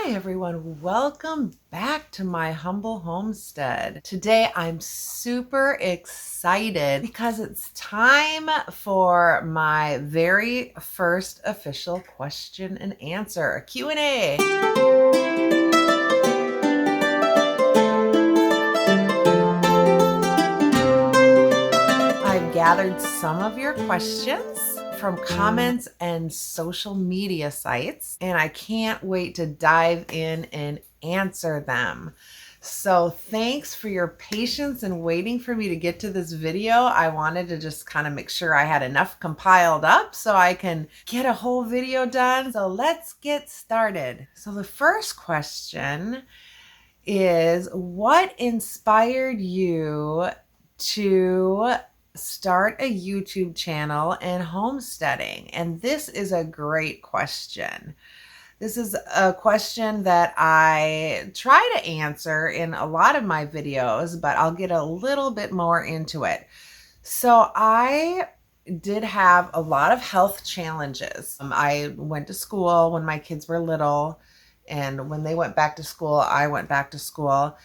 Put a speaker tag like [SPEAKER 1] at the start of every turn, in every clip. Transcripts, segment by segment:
[SPEAKER 1] Hi everyone, welcome back to my humble homestead. Today I'm super excited because it's time for my very first official question and answer, a Q&A. I've gathered some of your questions from comments and social media sites, and I can't wait to dive in and answer them. So thanks for your patience and waiting for me to get to this video. I wanted to just kind of make sure I had enough compiled up so I can get a whole video done. So let's get started. So the first question is, what inspired you to start a YouTube channel and homesteading? And this is a great question. This is a question that I try to answer in a lot of my videos, but I'll get a little bit more into it. So I did have a lot of health challenges. I went to school when my kids were little, and when they went back to school, I went back to school.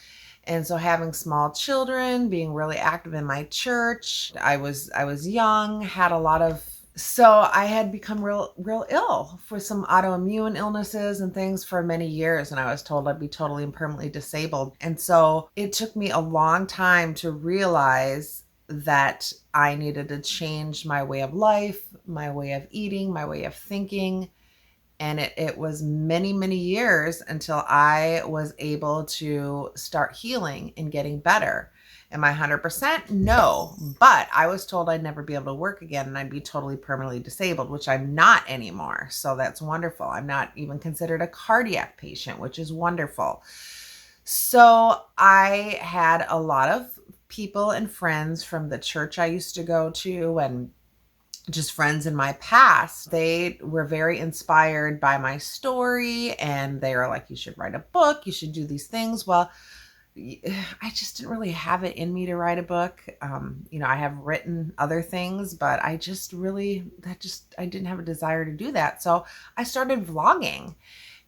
[SPEAKER 1] And so having small children, being really active in my church, I was young, had a lot of, so I had become real ill for some autoimmune illnesses and things for many years. And I was told I'd be totally and permanently disabled. And so it took me a long time to realize that I needed to change my way of life, my way of eating, my way of thinking. And it was many, many years until I was able to start healing and getting better. Am I 100%? No, but I was told I'd never be able to work again and I'd be totally permanently disabled, which I'm not anymore. So that's wonderful. I'm not even considered a cardiac patient, which is wonderful. So I had a lot of people and friends from the church I used to go to and just friends in my past. They were very inspired by my story and they were like, you should write a book, you should do these things. Well, I just didn't really have it in me to write a book. I have written other things, but I didn't have a desire to do that. So I started vlogging.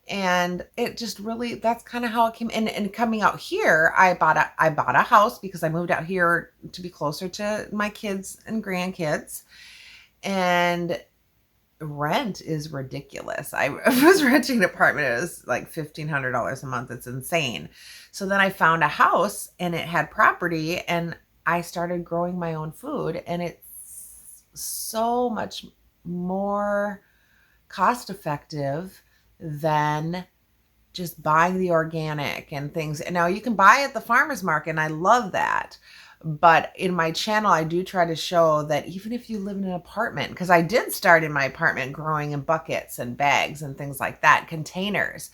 [SPEAKER 1] And it just really, that's kind of how it came. And coming out here, I bought a house because I moved out here to be closer to my kids and grandkids. And rent is ridiculous. I was renting an apartment. It was like $1,500 a month. It's insane. So then I found a house and it had property and I started growing my own food, and it's so much more cost effective than just buying the organic and things. And now you can buy at the farmer's market, and I love that. But in my channel, I do try to show that even if you live in an apartment, because I did start in my apartment growing in buckets and bags and things like that, containers.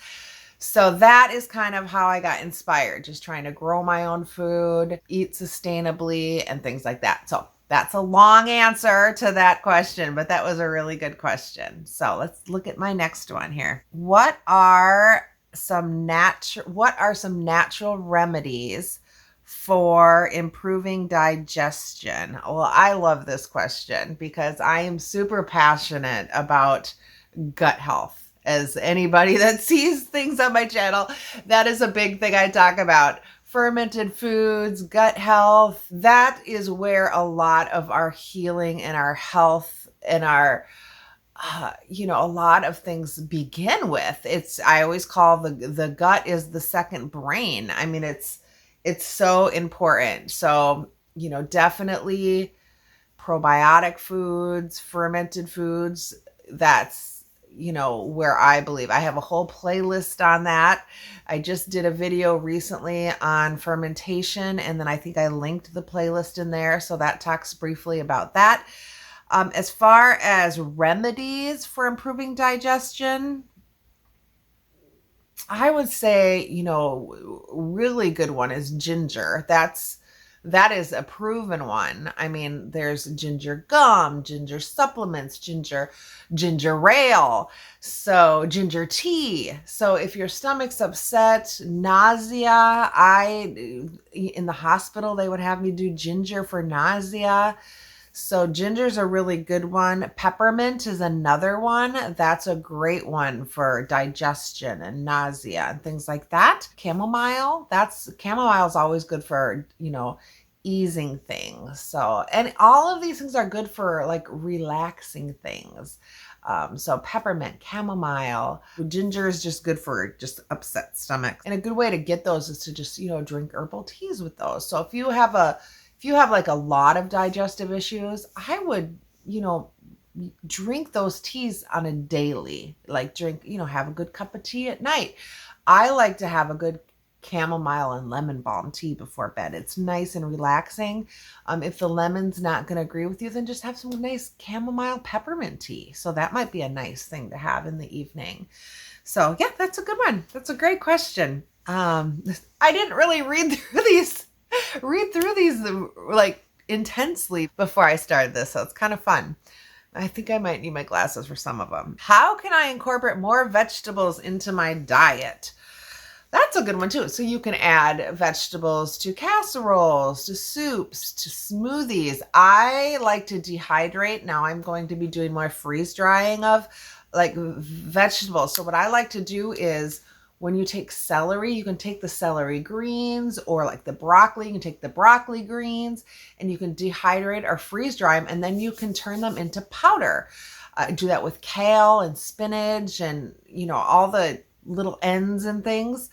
[SPEAKER 1] So that is kind of how I got inspired, just trying to grow my own food, eat sustainably and things like that. So that's a long answer to that question, but that was a really good question. So let's look at my next one here. What are some natural remedies for improving digestion? Well, I love this question because I am super passionate about gut health. As anybody that sees things on my channel, that is a big thing I talk about. Fermented foods, gut health, that is where a lot of our healing and our health and our a lot of things begin with. I always call the gut is the second brain. I mean, it's so important. So, definitely probiotic foods, fermented foods, that's, where I believe. I have a whole playlist on that. I just did a video recently on fermentation, and then I think I linked the playlist in there. So that talks briefly about that. As far as remedies for improving digestion, I would say, really good one is ginger. That is a proven one. I mean, there's ginger gum, ginger supplements, ginger ale, so ginger tea. So if your stomach's upset, nausea, in the hospital, they would have me do ginger for nausea. So ginger's a really good one. Peppermint is another one. That's a great one for digestion and nausea and things like that. Chamomile is always good for, easing things. So, and all of these things are good for like relaxing things. So peppermint, chamomile, ginger is just good for just upset stomach. And a good way to get those is to just, drink herbal teas with those. So if you have like a lot of digestive issues, I would, drink those teas on a daily, like have a good cup of tea at night. I like to have a good chamomile and lemon balm tea before bed. It's nice and relaxing. If the lemon's not going to agree with you, then just have some nice chamomile peppermint tea. So that might be a nice thing to have in the evening. So yeah, that's a good one. That's a great question. I didn't really read through these like intensely before I started this. So it's kind of fun. I think I might need my glasses for some of them. How can I incorporate more vegetables into my diet? That's a good one too. So you can add vegetables to casseroles, to soups, to smoothies. I like to dehydrate. Now I'm going to be doing more freeze drying of like vegetables. So what I like to do is when you take celery, you can take the celery greens, or like the broccoli, you can take the broccoli greens and you can dehydrate or freeze dry them, and then you can turn them into powder. Do that with kale and spinach and, all the little ends and things.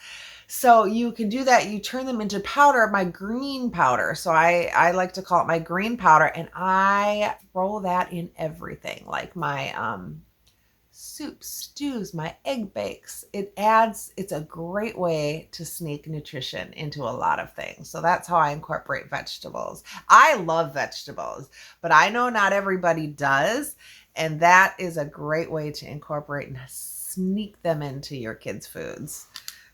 [SPEAKER 1] So you can do that. You turn them into powder, my green powder. So I like to call it my green powder, and I throw that in everything, like my soups, stews, my egg bakes. It's a great way to sneak nutrition into a lot of things. So that's how I incorporate vegetables. I love vegetables, but I know not everybody does. And that is a great way to incorporate and sneak them into your kids' foods.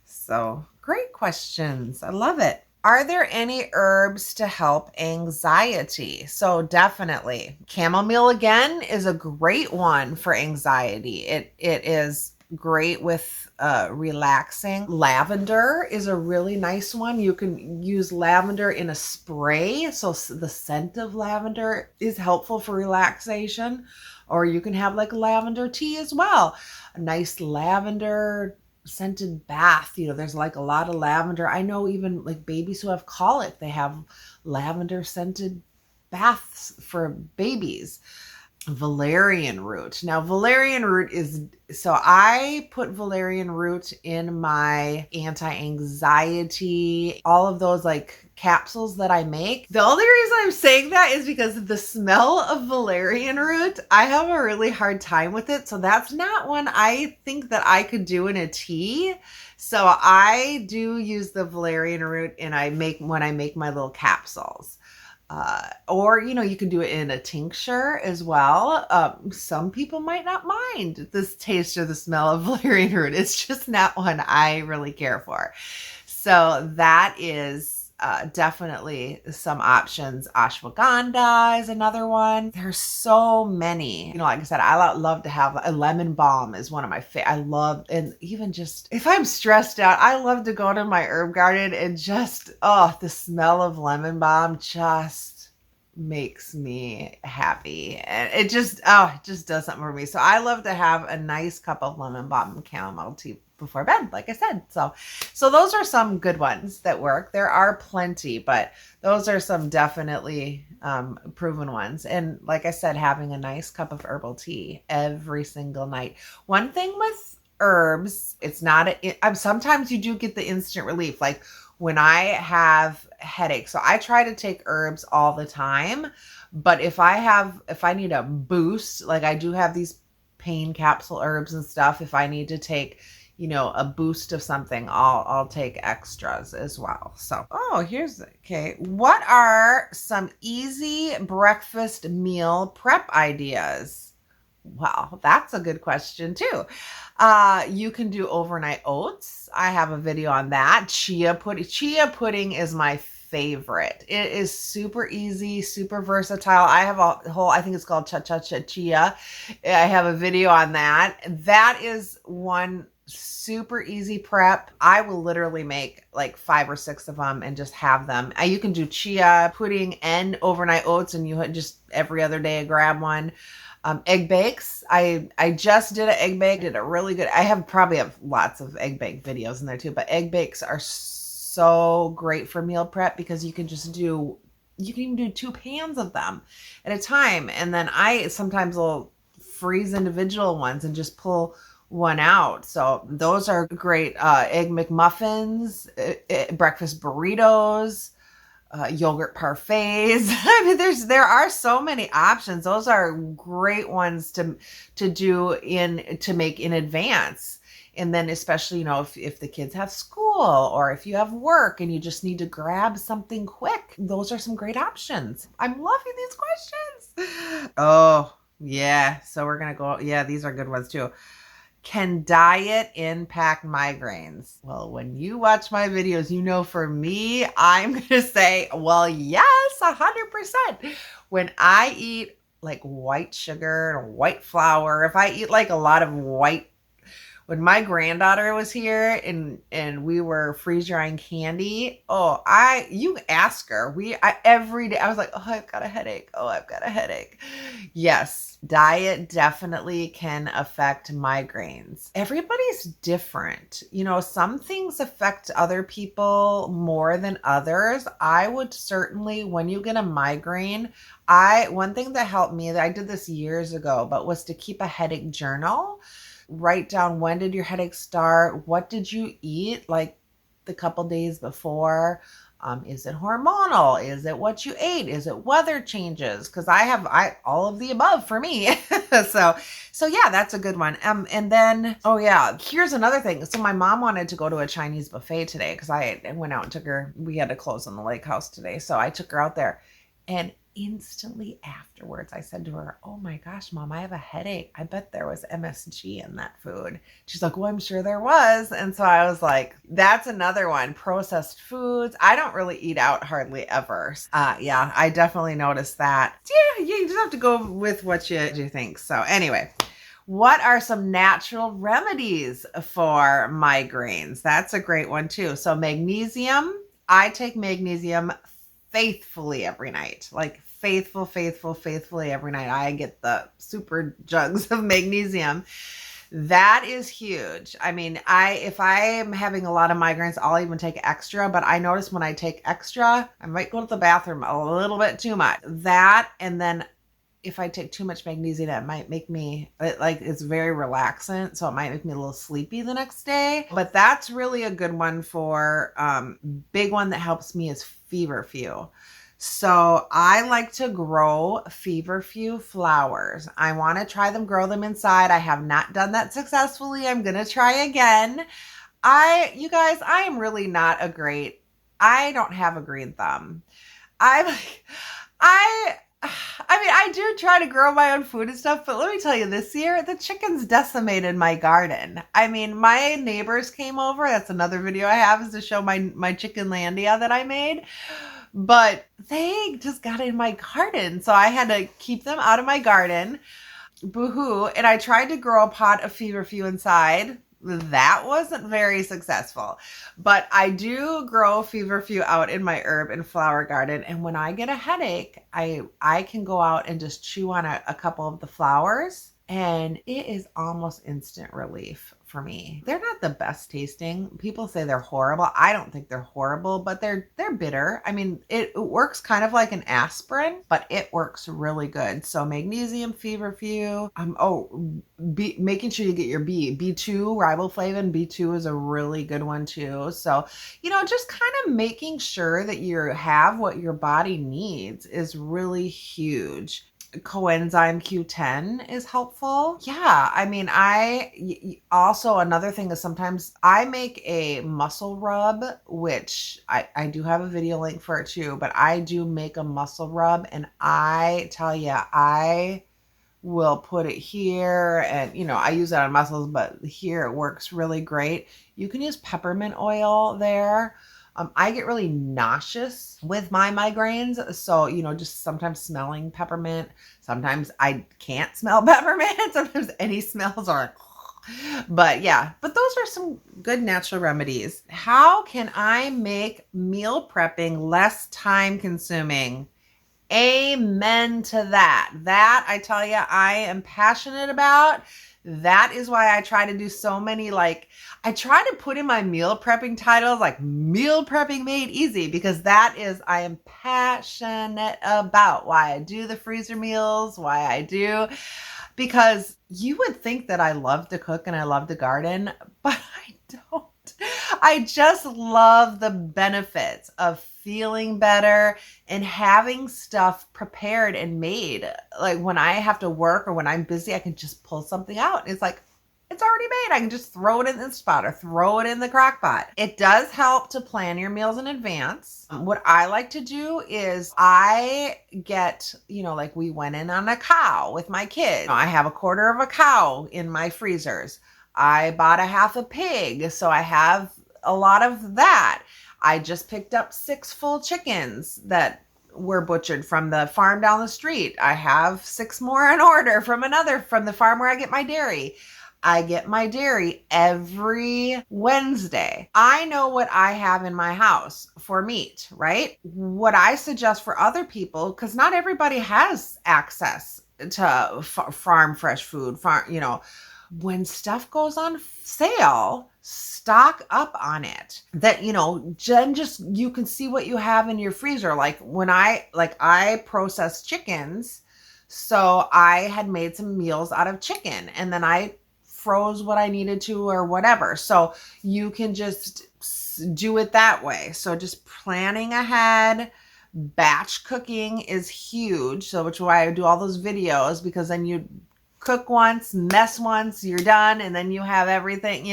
[SPEAKER 1] So great questions. I love it. Are there any herbs to help anxiety? So definitely. Chamomile, again, is a great one for anxiety. It is great with relaxing. Lavender is a really nice one. You can use lavender in a spray. So the scent of lavender is helpful for relaxation. Or you can have like lavender tea as well. A nice lavender scented bath. There's like a lot of lavender. I know even like babies who have colic, they have lavender scented baths for babies. Valerian root. Now, valerian root I put valerian root in my anti-anxiety, all of those like capsules that I make. The only reason I'm saying that is because of the smell of valerian root. I have a really hard time with it. So that's not one I think that I could do in a tea. So I do use the valerian root when I make my little capsules. Or, you can do it in a tincture as well. Some people might not mind this taste or the smell of valerian root. It's just not one I really care for. So that is definitely some options. Ashwagandha is another one. There's so many. Like I said, I love to have a lemon balm is one of my favorite. I love, and even just if I'm stressed out, I love to go to my herb garden and just, the smell of lemon balm just makes me happy. And it just does something for me. So I love to have a nice cup of lemon balm and chamomile tea before bed, like I said. So those are some good ones that work. There are plenty, but those are some definitely proven ones. And like I said, having a nice cup of herbal tea every single night. One thing with herbs, it's not sometimes you do get the instant relief. Like when I have headaches, so I try to take herbs all the time, but if I need a boost, like I do have these pain capsule herbs and stuff, if I need to take a boost of something, I'll take extras as well. So, what are some easy breakfast meal prep ideas? Well, that's a good question too. You can do overnight oats. I have a video on that. Chia pudding is my favorite. It is super easy, super versatile. I have I think it's called Cha Cha Cha Chia. I have a video on that. That is one Super easy prep. I will literally make like 5 or 6 of them and just have them. You can do chia pudding and overnight oats, and you just every other day grab one. Egg bakes. I just did an egg bake. Did a really good. Probably have lots of egg bake videos in there too. But egg bakes are so great for meal prep because you can even do 2 pans of them at a time. And then I sometimes will freeze individual ones and just pull one out. So those are great. Egg McMuffins, breakfast burritos, yogurt parfaits. I mean, there are so many options. Those are great ones to make in advance. And then especially, if the kids have school or if you have work and you just need to grab something quick, those are some great options. I'm loving these questions. Oh, yeah. So we're going to go. Yeah, these are good ones too. Can diet impact migraines? Well, when you watch my videos, for me, I'm going to say, well, yes, 100%. When I eat like white sugar and white flour, if I eat like a lot of when my granddaughter was here and we were freeze drying candy, you ask her, every day I was like, oh, I've got a headache. Oh, I've got a headache. Yes, diet definitely can affect migraines. Everybody's different. Some things affect other people more than others. I would certainly, when you get a migraine, one thing that helped me, that I did this years ago, but was to keep a headache journal. Write down, when did your headache start? What did you eat like the couple days before? Is it hormonal? Is it what you ate? Is it weather changes? Because I all of the above for me. so yeah, that's a good one. And then, oh yeah, here's another thing. So my mom wanted to go to a Chinese buffet today because I went out and took her. We had to close on the lake house today, so I took her out there, and instantly afterwards, I said to her, oh my gosh, Mom, I have a headache. I bet there was MSG in that food. She's like, well, I'm sure there was. And so I was like, that's another one. Processed foods. I don't really eat out hardly ever. Yeah, I definitely noticed that. Yeah, you just have to go with what you think. So anyway, what are some natural remedies for migraines? That's a great one too. So magnesium. I take magnesium faithfully every night, like faithfully every night. I get the super jugs of magnesium. That is huge. I mean, if I am having a lot of migraines, I'll even take extra, but I notice when I take extra, I might go to the bathroom a little bit too much. That, and then if I take too much magnesium, it might make me, it's very relaxant, so it might make me a little sleepy the next day. But that's really a good one for, big one that helps me is feverfew. So I like to grow feverfew flowers. I want to try grow them inside. I have not done that successfully. I'm going to try again. You guys, I am really not I don't have a green thumb. I do try to grow my own food and stuff, but let me tell you, this year, the chickens decimated my garden. I mean, my neighbors came over. That's another video I have, is to show my chicken landia that I made. But they just got in my garden, so I had to keep them out of my garden. Boo-hoo. And I tried to grow a pot of feverfew inside. That wasn't very successful, but I do grow feverfew out in my herb and flower garden. And when I get a headache, I can go out and just chew on a couple of the flowers, and it is almost instant relief for me. They're not the best tasting. People say they're horrible. I don't think they're horrible, but they're bitter. I mean, it works kind of like an aspirin, but it works really good. So magnesium, feverfew. Making sure you get your B2, riboflavin. B2 is a really good one too. So, just kind of making sure that you have what your body needs is really huge. Coenzyme Q10 is helpful. Yeah, I mean, also another thing is sometimes I make a muscle rub, which I do have a video link for it too, but I do make a muscle rub, and I tell you, I will put it here, and I use it on muscles, but here it works really great. You can use peppermint oil there. I get really nauseous with my migraines. So, just sometimes smelling peppermint. Sometimes I can't smell peppermint. Sometimes any smells are like, But yeah, but those are some good natural remedies. How can I make meal prepping less time consuming? Amen to that. That, I tell you, I am passionate about. That is why I try to do so many, like, I try to put in my meal prepping titles like meal prepping made easy, because that is, I am passionate about why I do the freezer meals, why I do, because you would think that I love to cook and I love to garden, but I don't. I just love the benefits of feeling better and having stuff prepared and made. Like when I have to work or when I'm busy, I can just pull something out. It's like, it's already made. I can just throw it in the spot or throw it in the crock pot. It does help to plan your meals in advance. What I like to do is I get, like we went in on a cow with my kids. I have a quarter of a cow in my freezers. I bought a half a pig, so I have a lot of that. I just picked up 6 full chickens that were butchered from the farm down the street. I have 6 more in order from the farm where I get my dairy. I get my dairy every Wednesday. I know what I have in my house for meat, right? What I suggest for other people, because not everybody has access to farm fresh food, when stuff goes on sale, stock up on it. That, just you can see what you have in your freezer. Like when I process chickens, so I had made some meals out of chicken and then I froze what I needed to or whatever. So you can just do it that way. So just planning ahead. Batch cooking is huge. So which is why I do all those videos, because then you cook once, mess once, you're done, and then you have everything,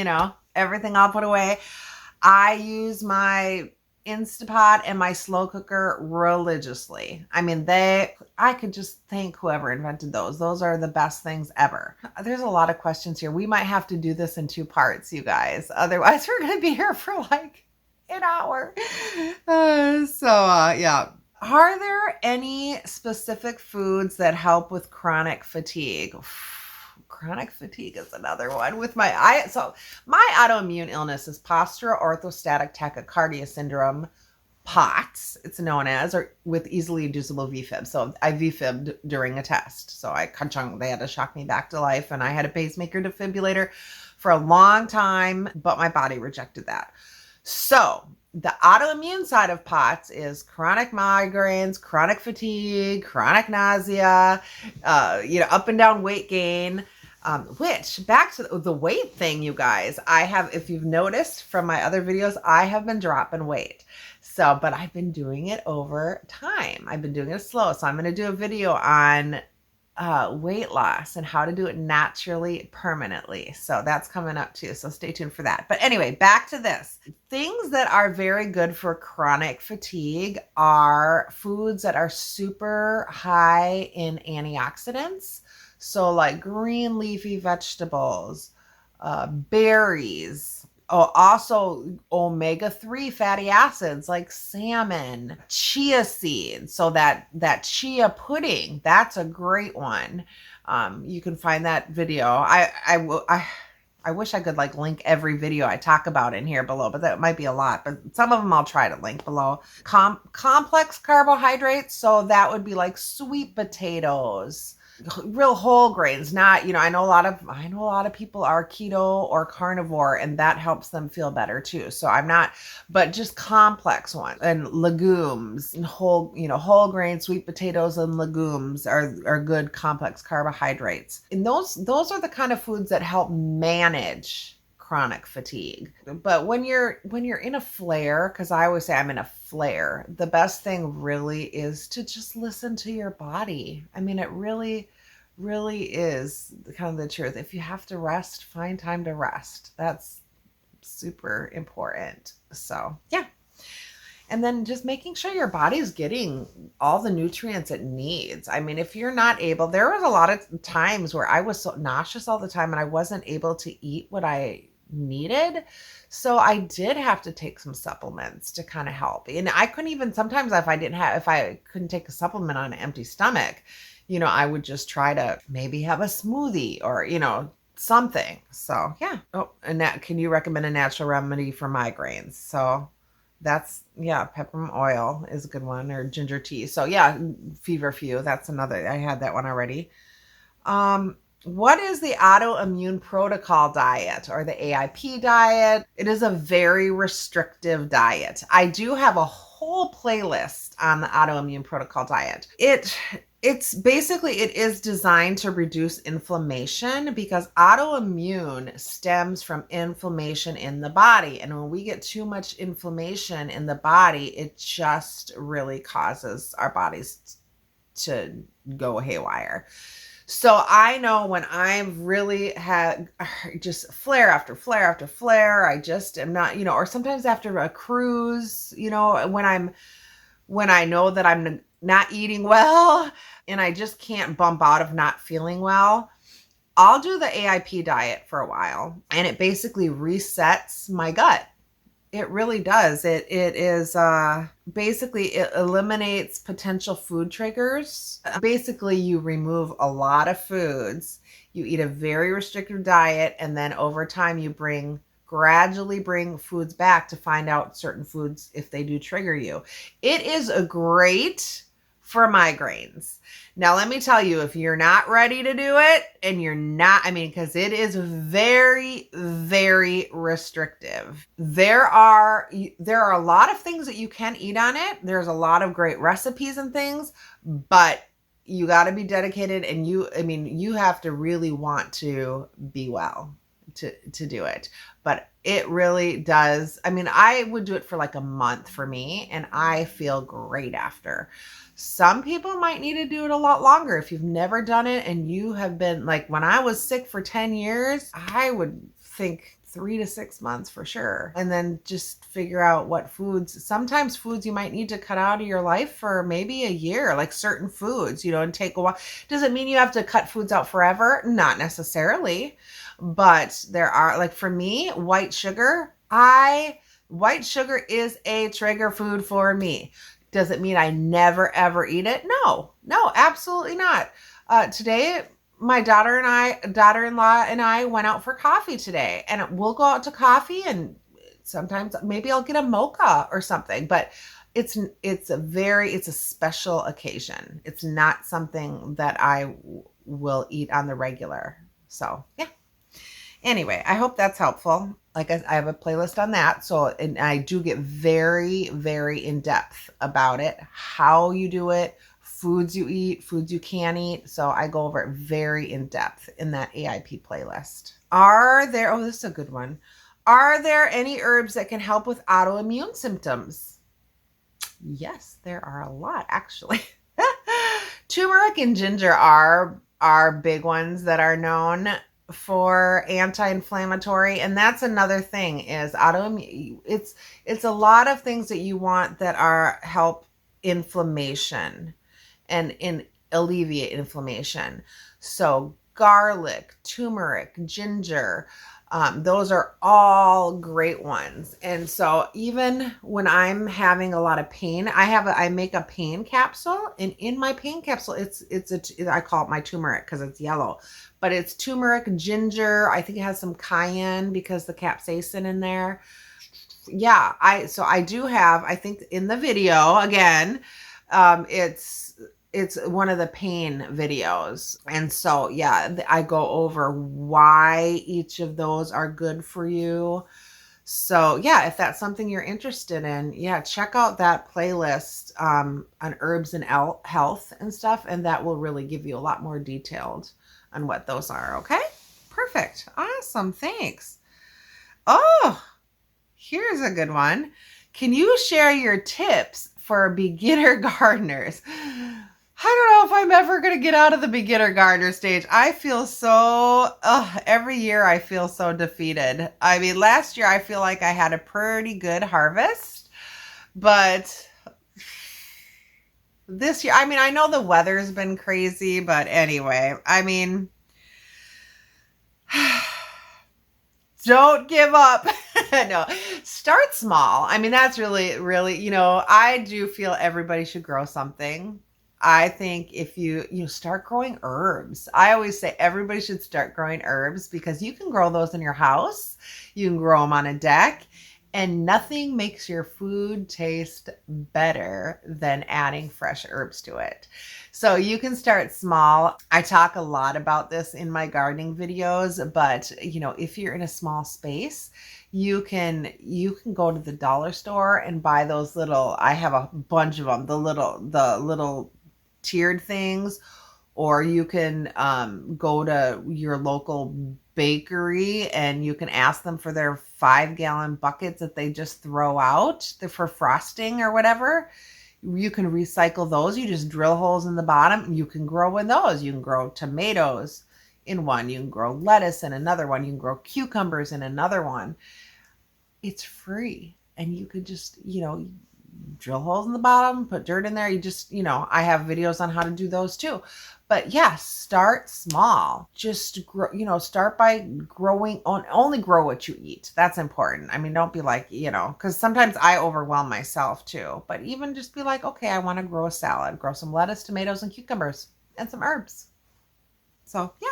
[SPEAKER 1] everything all put away. I use my Instapot and my slow cooker religiously. I mean, I could just thank whoever invented those. Those are the best things ever. There's a lot of questions here. We might have to do this in 2 parts, you guys. Otherwise, we're going to be here for like an hour. Yeah. Are there any specific foods that help with chronic fatigue? Chronic fatigue is another one with my autoimmune illness is postural orthostatic tachycardia syndrome, POTS, it's known as, or with easily inducible VFib. So I VFib'd during a test. So they had to shock me back to life, and I had a pacemaker defibrillator for a long time, but my body rejected that. So the autoimmune side of POTS is chronic migraines, chronic fatigue, chronic nausea, up and down weight gain. Which, back to the weight thing, you guys, if you've noticed from my other videos, I have been dropping weight. So, but I've been doing it over time. I've been doing it slow. So I'm going to do a video on weight loss and how to do it naturally, permanently. So that's coming up too. So stay tuned for that. But anyway, back to this. Things that are very good for chronic fatigue are foods that are super high in antioxidants. So like green leafy vegetables, berries, also omega-3 fatty acids like salmon, chia seeds. So that chia pudding, that's a great one. You can find that video. I wish I could like link every video I talk about in here below, but that might be a lot. But some of them I'll try to link below. Complex carbohydrates. So that would be like sweet potatoes, real whole grains, not, I know a lot of people are keto or carnivore, and that helps them feel better too. So but just complex ones, and legumes and whole grain, sweet potatoes and legumes are good complex carbohydrates. And those are the kind of foods that help manage chronic fatigue. But when you're in a flare, because I always say I'm in a flare, the best thing really is to just listen to your body. I mean, it really is kind of the truth. If you have to rest, find time to rest. That's super important. So yeah. And then just making sure your body's getting all the nutrients it needs. I mean, if you're not able, there was a lot of times where I was so nauseous all the time and I wasn't able to eat what I needed. So I did have to take some supplements to kind of help. And I couldn't even, sometimes if I couldn't take a supplement on an empty stomach, I would just try to maybe have a smoothie or, something. So yeah. Oh, and that, can you recommend a natural remedy for migraines? So that's, yeah, peppermint oil is a good one, or ginger tea. So yeah, feverfew, that's another, I had that one already. What is the autoimmune protocol diet, or the AIP diet? It is a very restrictive diet. I do have a whole playlist on the autoimmune protocol diet. It's basically, it is designed to reduce inflammation, because autoimmune stems from inflammation in the body. And when we get too much inflammation in the body, it just really causes our bodies to go haywire. So I know when I've really had just flare after flare after flare, I just am not, or sometimes after a cruise, when I know that I'm not eating well and I just can't bump out of not feeling well, I'll do the AIP diet for a while, and it basically resets my gut. It really does. It is basically, it eliminates potential food triggers. Basically, you remove a lot of foods. You eat a very restrictive diet, and then over time you gradually bring foods back to find out certain foods if they do trigger you. It is a great for migraines. Now, let me tell you, if you're not ready to do it, and you're not, because it is very, very restrictive. There are a lot of things that you can eat on it. There's a lot of great recipes and things, but you got to be dedicated, and you have to really want to be well to do it. But it really does. I would do it for like a month for me, and I feel great after. Some people might need to do it a lot longer. If you've never done it and you have been, like when I was sick for 10 years, I would think 3 to 6 months for sure. And then just figure out what foods, sometimes foods you might need to cut out of your life for maybe a year, like certain foods, and take a while. Does it mean you have to cut foods out forever? Not necessarily. But there are, like for me, white sugar is a trigger food for me. Does it mean I never ever eat it? No, absolutely not. Today, my daughter-in-law and I went out for coffee today, and we'll go out to coffee, and sometimes maybe I'll get a mocha or something, but it's a special occasion. It's not something that I will eat on the regular. So yeah. Anyway, I hope that's helpful. Like I have a playlist on that. So, and I do get very, very in depth about it, how you do it, foods you eat, foods you can't eat. So I go over it very in depth in that AIP playlist. This is a good one. Are there any herbs that can help with autoimmune symptoms? Yes, there are a lot, actually. Turmeric and ginger are big ones that are known for anti-inflammatory. And that's another thing, is autoimmune. It's a lot of things that you want that help inflammation and alleviate inflammation. So garlic, turmeric, ginger, those are all great ones. And so even when I'm having a lot of pain, I make a pain capsule, and in my pain capsule, I call it my turmeric because it's yellow, but it's turmeric, ginger. I think it has some cayenne because the capsaicin in there. Yeah. I do have, I think in the video again, it's one of the pain videos. And so, yeah, I go over why each of those are good for you. So yeah, if that's something you're interested in, yeah, check out that playlist on herbs and health and stuff. And that will really give you a lot more detailed on what those are. Okay, perfect. Awesome. Thanks. Oh, here's a good one. Can you share your tips for beginner gardeners? I don't know if I'm ever going to get out of the beginner gardener stage. I feel every year I feel so defeated. Last year I feel like I had a pretty good harvest, but this year, I know the weather's been crazy, but anyway, don't give up. No, start small. That's really, really, I do feel everybody should grow something. I think if you start growing herbs. I always say everybody should start growing herbs because you can grow those in your house. You can grow them on a deck, and nothing makes your food taste better than adding fresh herbs to it. So you can start small. I talk a lot about this in my gardening videos, but if you're in a small space, you can go to the dollar store and buy those little, I have a bunch of them, the little tiered things, or you can go to your local bakery and you can ask them for their 5-gallon buckets that they just throw out for frosting or whatever. You can recycle those. You just drill holes in the bottom and you can grow in those. You can grow tomatoes in one. You can grow lettuce in another one. You can grow cucumbers in another one. It's free. And you could just, drill holes in the bottom, put dirt in there. You just, I have videos on how to do those too. But yeah, start small. Just grow, start by growing only grow what you eat. That's important. I mean, don't be like, because sometimes I overwhelm myself too. But even just be like, okay, I want to grow a salad, grow some lettuce, tomatoes, and cucumbers, and some herbs. So yeah.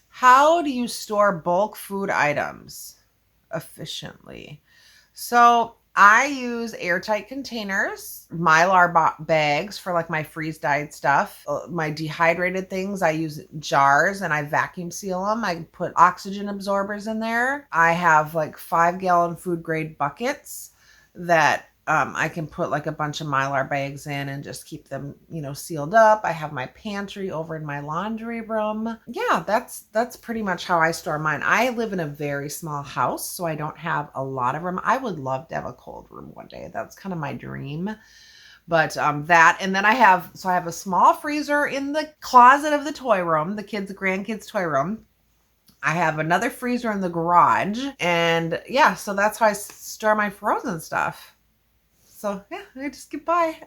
[SPEAKER 1] How do you store bulk food items efficiently? So I use airtight containers, Mylar bags for like my freeze-dried stuff. My dehydrated things, I use jars and I vacuum seal them. I put oxygen absorbers in there. I have like 5-gallon food grade buckets that I can put like a bunch of Mylar bags in and just keep them, sealed up. I have my pantry over in my laundry room. Yeah, that's pretty much how I store mine. I live in a very small house, so I don't have a lot of room. I would love to have a cold room one day. That's kind of my dream. But that, and then I have a small freezer in the closet of the toy room, the grandkids' toy room. I have another freezer in the garage. And yeah, so that's how I store my frozen stuff. So yeah, I just get by.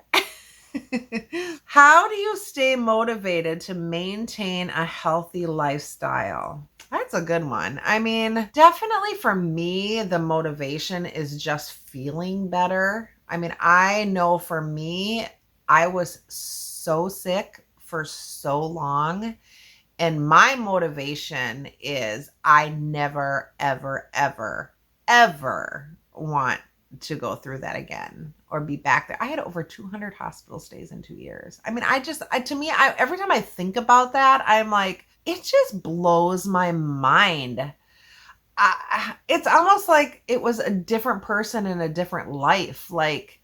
[SPEAKER 1] How do you stay motivated to maintain a healthy lifestyle? That's a good one. I mean, definitely for me, the motivation is just feeling better. I mean, I know for me, I was so sick for so long. And my motivation is I never, ever, ever, ever want to go through that again or be back there. I had over 200 hospital stays in 2 years. I mean, every time I think about that, I'm like, it just blows my mind. It's almost like it was a different person in a different life. Like,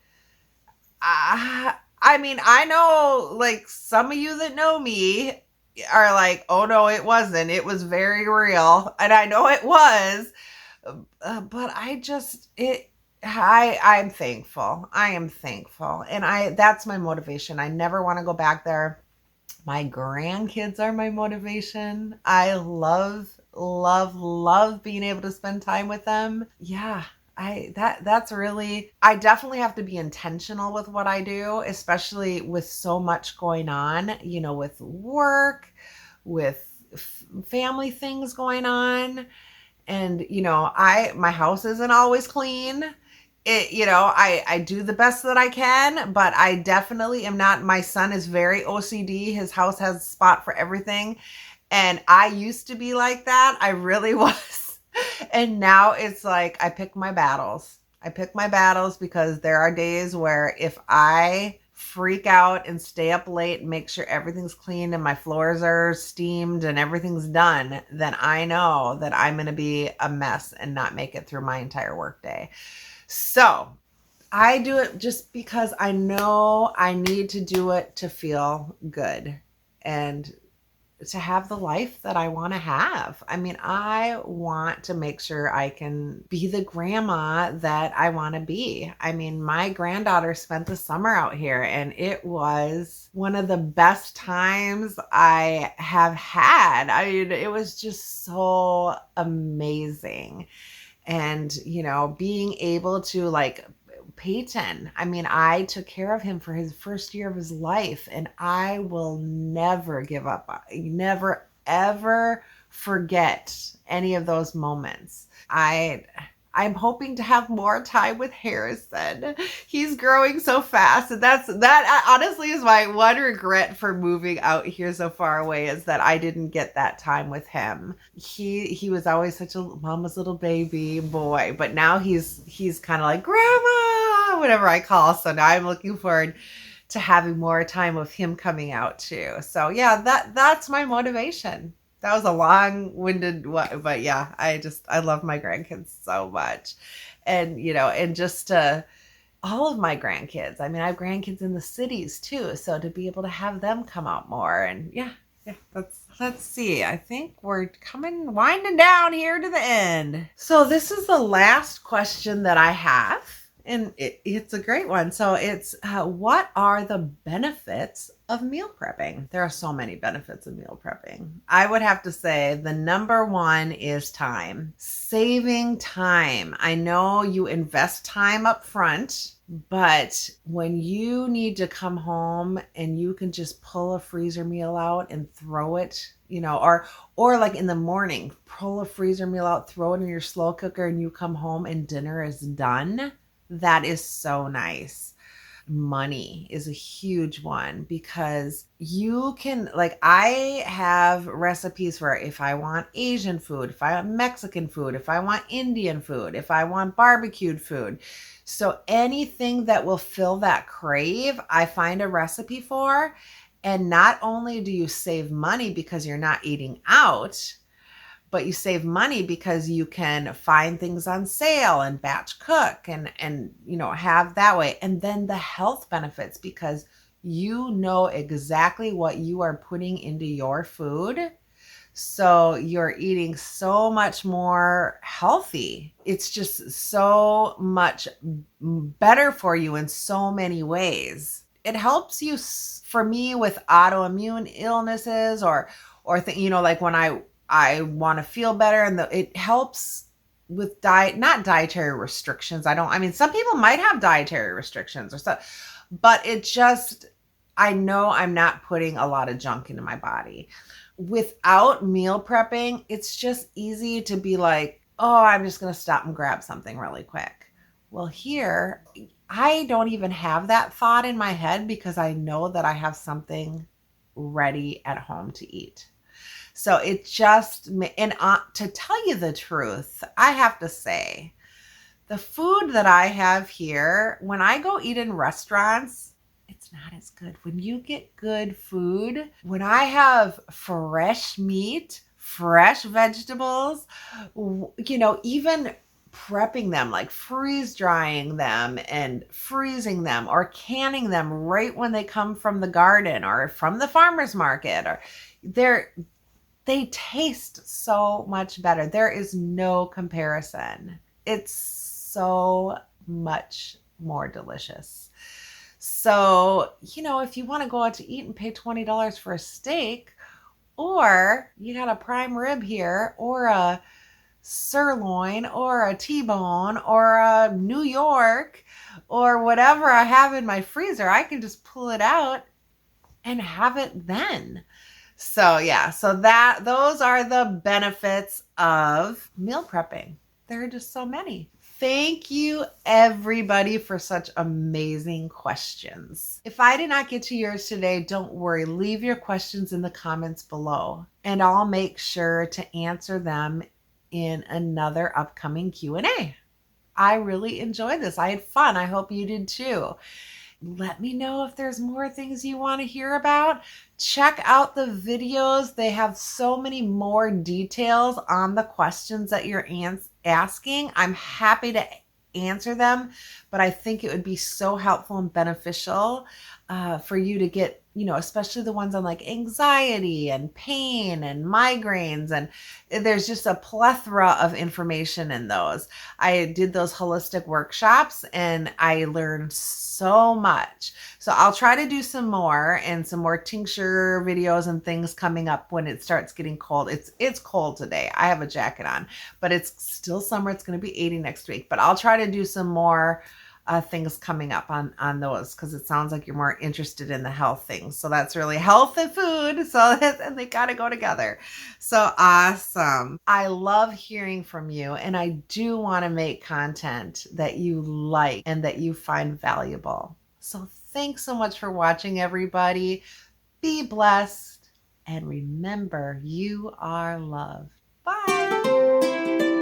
[SPEAKER 1] I mean, I know like some of you that know me are like, oh no, it wasn't. It was very real. And I know it was, but I'm thankful. I am thankful. And that's my motivation. I never want to go back there. My grandkids are my motivation. I love, love, love being able to spend time with them. Yeah. I definitely have to be intentional with what I do, especially with so much going on, with work, with family things going on. And, my house isn't always clean. I do the best that I can, but I definitely am not. My son is very OCD. His house has a spot for everything. And I used to be like that. I really was. And now it's like, I pick my battles. Because there are days where if I freak out and stay up late and make sure everything's clean and my floors are steamed and everything's done, then I know that I'm going to be a mess and not make it through my entire workday. So I do it just because I know I need to do it to feel good and to have the life that I want to have. I mean, I want to make sure I can be the grandma that I want to be. I mean, my granddaughter spent the summer out here and it was one of the best times I have had. I mean, it was just so amazing. And, being able to like Peyton, I mean, I took care of him for his first year of his life, and I will never give up. Never, ever forget any of those moments. I I'm hoping to have more time with Harrison. He's growing so fast. And that honestly is my one regret for moving out here so far away, is that I didn't get that time with him. He was always such a mama's little baby boy, but now he's kind of like grandma, whatever I call. So now I'm looking forward to having more time with him coming out too. So yeah, that's my motivation. That was a long-winded one, but yeah, I love my grandkids so much. And and just all of my grandkids. I mean, I have grandkids in the cities too, so to be able to have them come out more, and yeah, let's see. I think we're winding down here to the end. So this is the last question that I have, and it's a great one. So it's what are the benefits of meal prepping? There are so many benefits of meal prepping. I would have to say the number one is time. Saving time. I know you invest time up front, but when you need to come home and you can just pull a freezer meal out and throw it, or like in the morning, pull a freezer meal out, throw it in your slow cooker, and you come home and dinner is done. That is so nice. Money is a huge one, because you can, like, I have recipes for if I want Asian food, if I want Mexican food, if I want Indian food, if I want barbecued food. So anything that will fill that crave, I find a recipe for. And not only do you save money because you're not eating out, but you save money because you can find things on sale and batch cook and have that way. And then the health benefits, because you know exactly what you are putting into your food. So you're eating so much more healthy. It's just so much better for you in so many ways. It helps you, for me, with autoimmune illnesses or like when I want to feel better, and it helps with not dietary restrictions. Some people might have dietary restrictions or stuff, but I know I'm not putting a lot of junk into my body. Without meal prepping, it's just easy to be like, oh, I'm just going to stop and grab something really quick. Well, here, I don't even have that thought in my head, because I know that I have something ready at home to eat. So it just, and to tell you the truth, I have to say, the food that I have here, when I go eat in restaurants, it's not as good. When you get good food, when I have fresh meat, fresh vegetables, even prepping them, like freeze drying them and freezing them or canning them right when they come from the garden or from the farmer's market, or they taste so much better. There is no comparison. It's so much more delicious. So, if you want to go out to eat and pay $20 for a steak, or you got a prime rib here, or a sirloin, or a T-bone, or a New York, or whatever I have in my freezer, I can just pull it out and have it then. So yeah, those are the benefits of meal prepping. There are just so many. Thank you, everybody, for such amazing questions. If I did not get to yours today, don't worry. Leave your questions in the comments below, and I'll make sure to answer them in another upcoming Q&A. I really enjoyed this. I had fun. I hope you did too. Let me know if there's more things you want to hear about. Check out the videos. They have so many more details on the questions that you're asking. I'm happy to answer them, but I think it would be so helpful and beneficial for you to get, especially the ones on like anxiety and pain and migraines. And there's just a plethora of information in those. I did those holistic workshops and I learned so much. So I'll try to do some more tincture videos and things coming up when it starts getting cold. It's cold today. I have a jacket on, but it's still summer. It's going to be 80 next week, but I'll try to do some more things coming up on those, because it sounds like you're more interested in the health things. So that's really health and food. So and they got to go together. So awesome. I love hearing from you, and I do want to make content that you like and that you find valuable. So thanks so much for watching, everybody. Be blessed, and remember, you are loved. Bye.